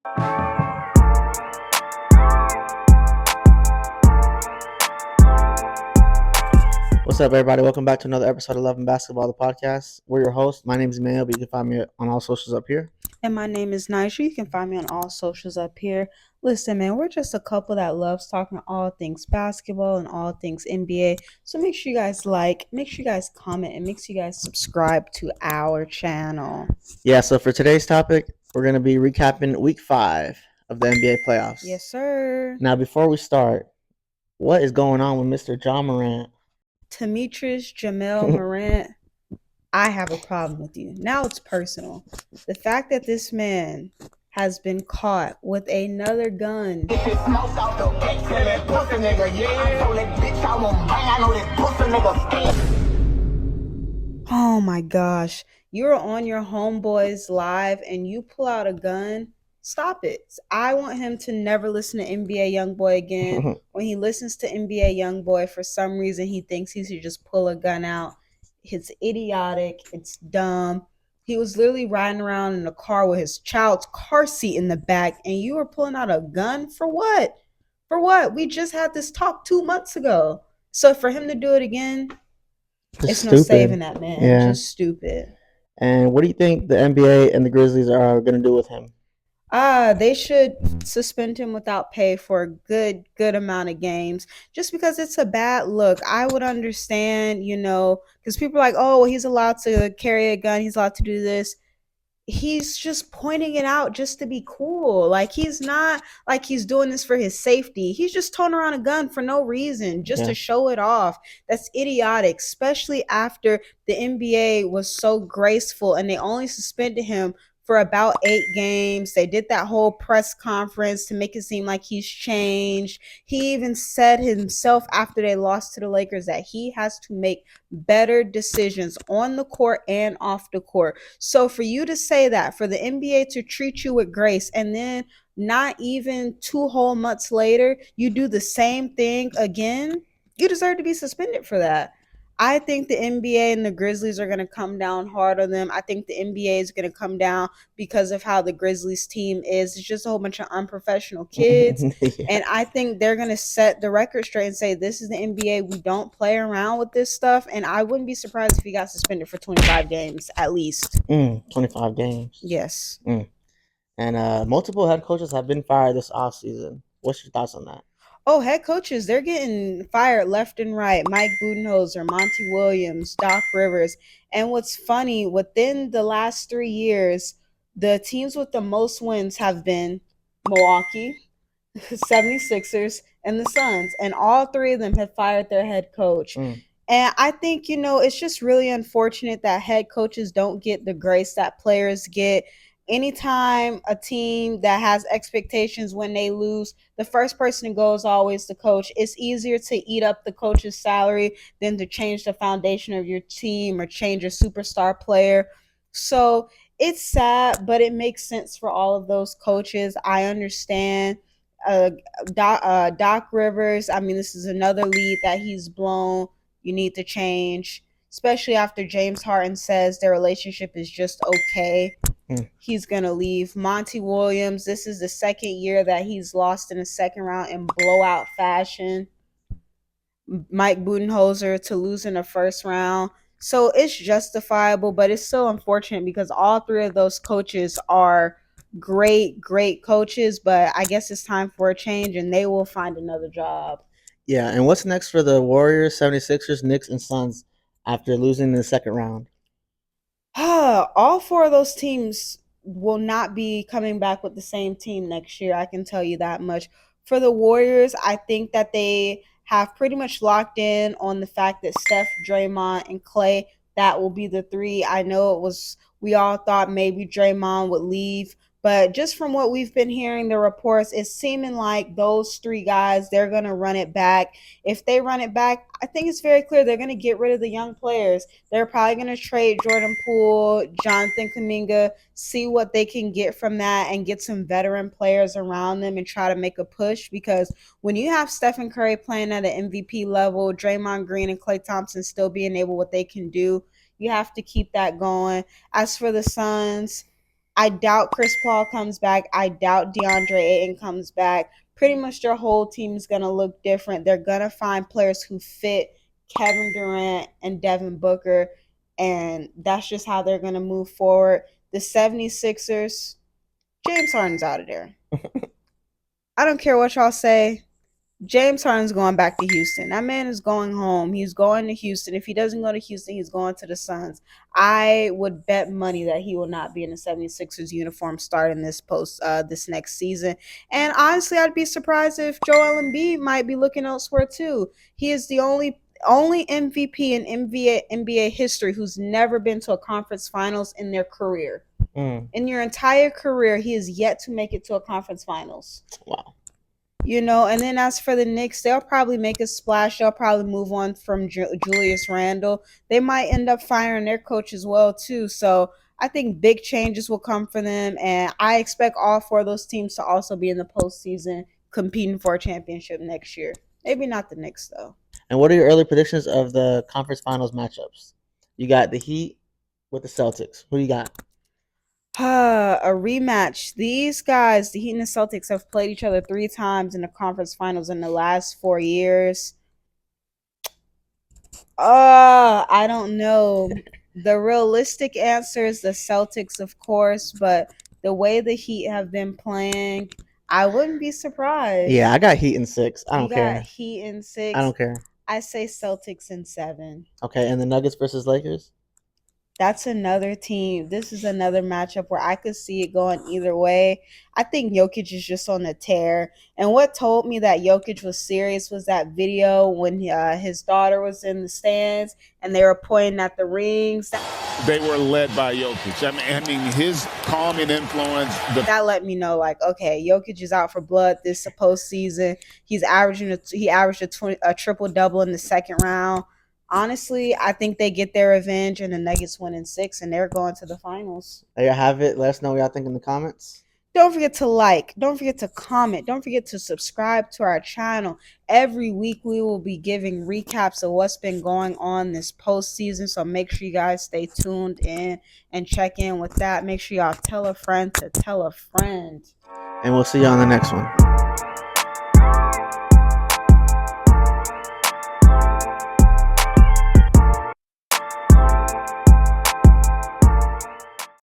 What's up, everybody? Welcome back to another episode of Love and Basketball, the podcast. We're your hosts. My name is Emmanuel, but you can find me on all socials up here. And my name is Nigel. You can find me on all socials up here. Listen, man, we're just a couple that loves talking all things basketball and all things NBA. So make sure you guys make sure you guys comment, and make sure you guys subscribe to our channel. Yeah, so for today's topic, we're going to be recapping week 5 of the NBA playoffs. Yes, sir. Now, before we start, what is going on with Mr. John Morant? Demetrius Jamel Morant, I have a problem with you. Now it's personal. The fact that this man has been caught with another gun. Oh my gosh. You're on your homeboy's live and you pull out a gun. Stop it. I want him to never listen to NBA Youngboy again. When he listens to NBA Youngboy, for some reason he thinks he should just pull a gun out. It's idiotic. It's dumb. He was literally riding around in a car with his child's car seat in the back, and you were pulling out a gun for what? For what? We just had this talk 2 months ago. So for him to do it again, it's no saving that man. Yeah. Just stupid. And what do you think the NBA and the Grizzlies are going to do with him? They should suspend him without pay for a good amount of games, just because it's a bad look. I would understand, because people are like, oh, well, he's allowed to carry a gun, he's allowed to do this. He's just pointing it out just to be cool. Like, he's not like he's doing this for his safety. He's just towing around a gun for no reason, just to show it off. That's idiotic, especially after the NBA was so graceful and they only suspended him for about 8 games. They did that whole press conference to make it seem like he's changed. He even said himself after they lost to the Lakers that he has to make better decisions on the court and off the court. So for you to say that, for the NBA to treat you with grace, and then not even 2 whole months later, you do the same thing again, you deserve to be suspended for that. I think the NBA and the Grizzlies are going to come down hard on them. I think the NBA is going to come down because of how the Grizzlies team is. It's just a whole bunch of unprofessional kids. And I think they're going to set the record straight and say, this is the NBA. We don't play around with this stuff. And I wouldn't be surprised if he got suspended for 25 games at least. 25 games. Yes. And multiple head coaches have been fired this offseason. What's your thoughts on that? Oh, head coaches, they're getting fired left and right. Mike Budenholzer, Monty Williams, Doc Rivers. And what's funny, within the last 3 years, the teams with the most wins have been Milwaukee, 76ers, and the Suns. And all 3 of them have fired their head coach. And I think, it's just really unfortunate that head coaches don't get the grace that players get. Anytime a team that has expectations, when they lose, the first person to go is always the coach. It's easier to eat up the coach's salary than to change the foundation of your team or change a superstar player. So it's sad, but it makes sense for all of those coaches. I understand. Doc Rivers, I mean, this is another lead that he's blown. You need to change, especially after James Harden says their relationship is just okay. He's going to leave. Monty Williams, this is the second year that he's lost in the second round in blowout fashion. Mike Budenholzer to lose in the first round. So it's justifiable, but it's so unfortunate because all 3 of those coaches are great coaches, but I guess it's time for a change and they will find another job. Yeah, and what's next for the Warriors, 76ers, Knicks, and Suns after losing in the second round? All 4 of those teams will not be coming back with the same team next year. I can tell you that much. For the Warriors, I think that they have pretty much locked in on the fact that Steph, Draymond, and Klay, that will be the 3. I know we all thought maybe Draymond would leave, but just from what we've been hearing, the reports, it's seeming like those 3 guys, they're going to run it back. If they run it back, I think it's very clear they're going to get rid of the young players. They're probably going to trade Jordan Poole, Jonathan Kuminga, see what they can get from that and get some veteran players around them and try to make a push, because when you have Stephen Curry playing at an MVP level, Draymond Green and Klay Thompson still being able what they can do, you have to keep that going. As for the Suns, I doubt Chris Paul comes back. I doubt DeAndre Ayton comes back. Pretty much their whole team is going to look different. They're going to find players who fit Kevin Durant and Devin Booker, and that's just how they're going to move forward. The 76ers, James Harden's out of there. I don't care what y'all say. James Harden's going back to Houston. That man is going home. He's going to Houston. If he doesn't go to Houston, he's going to the Suns. I would bet money that he will not be in the 76ers uniform starting this next season. And honestly, I'd be surprised if Joel Embiid might be looking elsewhere too. He is the only MVP in NBA history who's never been to a conference finals in their career. In your entire career, he has yet to make it to a conference finals. Wow. And then as for the Knicks, they'll probably make a splash. They'll probably move on from Julius Randle. They might end up firing their coach as well, too. So I think big changes will come for them. And I expect all four of those teams to also be in the postseason competing for a championship next year. Maybe not the Knicks, though. And what are your early predictions of the conference finals matchups? You got the Heat with the Celtics. Who do you got? A rematch. These guys, the Heat and the Celtics, have played each other 3 times in the conference finals in the last 4 years. I don't know. The realistic answer is the Celtics, of course, but the way the Heat have been playing, I wouldn't be surprised. Yeah, I got Heat in 6. I don't You care. got Heat in 6. I don't care. I say Celtics in 7. Okay, and the Nuggets versus Lakers? That's another team. This is another matchup where I could see it going either way. I think Jokic is just on a tear. And what told me that Jokic was serious was that video when his daughter was in the stands and they were pointing at the rings. They were led by Jokic. I mean his calming influence. That let me know, like, okay, Jokic is out for blood this postseason. He averaged a triple-double in the second round. Honestly, I think they get their revenge and the Nuggets win in 6 and they're going to the finals. There you have it. Let us know what y'all think in the comments. Don't forget to like. Don't forget to comment. Don't forget to subscribe to our channel. Every week we will be giving recaps of what's been going on this postseason. So make sure you guys stay tuned in and check in with that. Make sure y'all tell a friend to tell a friend. And we'll see you on the next one.